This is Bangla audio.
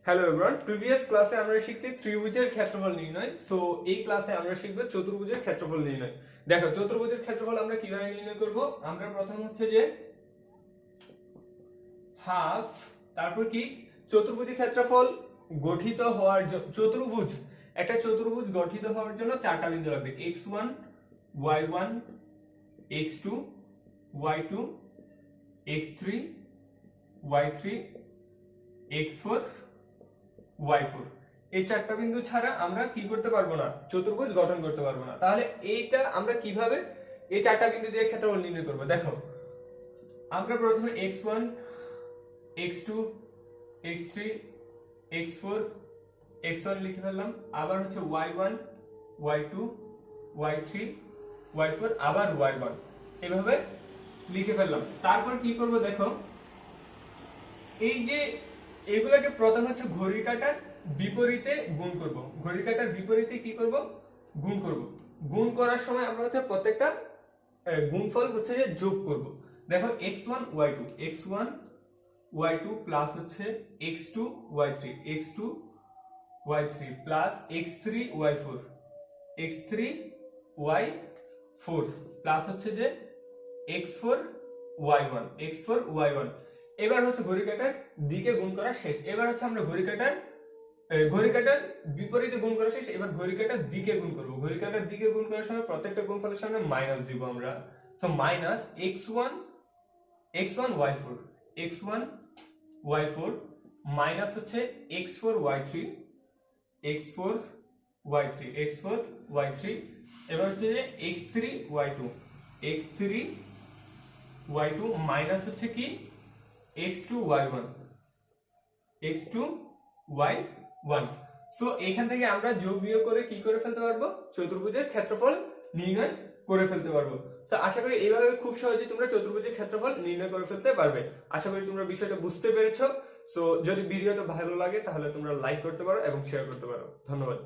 হ্যালো এভরিওয়ান, প্রিভিয়াস ক্লাসে আমরা শিখছি ত্রিভুজের ক্ষেত্রফল নির্ণয়। সো এই ক্লাসে আমরা শিখব চতুর্ভুজের ক্ষেত্রফল নির্ণয়। দেখো চতুর্ভুজের ক্ষেত্রফল আমরা কিভাবে নির্ণয় করব। আমরা প্রথম হচ্ছে যে হাফ, তারপর কি চতুর্ভুজের ক্ষেত্রফল গঠিত হওয়ার একটা চতুর্ভুজ গঠিত হওয়ার জন্য চারটা বিন্দু লাগবে, x1 y1 x2 y2 x3 y3 x4 y4। এই চারটা বিন্দু ছাড়া আমরা কি করতে পারবো না, চতুর্ভুজ গঠন করতে পারবো না। তাহলে এইটা আমরা কিভাবে এই চারটা বিন্দু দিয়ে ক্ষেত্রফল নির্ণয় করব। দেখো আমরা প্রথমে x1 x2 x3 x4 x1 লিখে ফেললাম, আবার হচ্ছে y1 y2 y3 y4 আবার y1, এভাবে লিখে ফেললাম। তারপর কি করব, দেখো এই যে এগুলোকে প্রথম হচ্ছে ঘড়ির কাঁটার বিপরীতে গুণ করব। ঘড়ির কাঁটার বিপরীতে কি করব, গুণ করব। গুণ করার সময় আমরা হচ্ছে প্রত্যেকটা গুণফল হচ্ছে যে যোগ করব। দেখো x1 y2 x1 y2 plus হচ্ছে x2 y3 x2 y3 plus x3 y4 x3 y4 plus হচ্ছে যে x4 y1 x4 y1। এবার হচ্ছে ঘড়ি কাঁটার দিকে গুণ করা শেষ। এবার হচ্ছে আমরা ঘড়ি কাঁটার বিপরীতে গুণ করা শেষ। এবার ঘড়ি কাঁটার দিকে গুণ করব। ঘড়ি কাঁটার দিকে গুণ করার সময় প্রত্যেকটা গুণফলের সামনে মাইনাস দিব আমরা। So minus x1 y4 x1 y4 minus হচ্ছে x4 y3 x4 y3 x4 y3। এবার হচ্ছে যে x3 y2 x3 y2 minus হচ্ছে কি x2 y1 x2 y1। So এখান থেকে আমরা যোগ বিয়োগ করে কি করে ফেলতে পারবো, চতুর্ভুজের ক্ষেত্রফল নির্ণয় করে ফেলতে পারবো। তো আশা করি এইভাবে খুব সহজেই তোমরা চতুর্ভুজের ক্ষেত্রফল নির্ণয় করে ফেলতে পারবে। আশা করি তোমরা বিষয়টা বুঝতে পেরেছো। সো যদি ভিডিওটা ভালো লাগে তাহলে তোমরা লাইক করতে পারো এবং শেয়ার করতে পারো। ধন্যবাদ।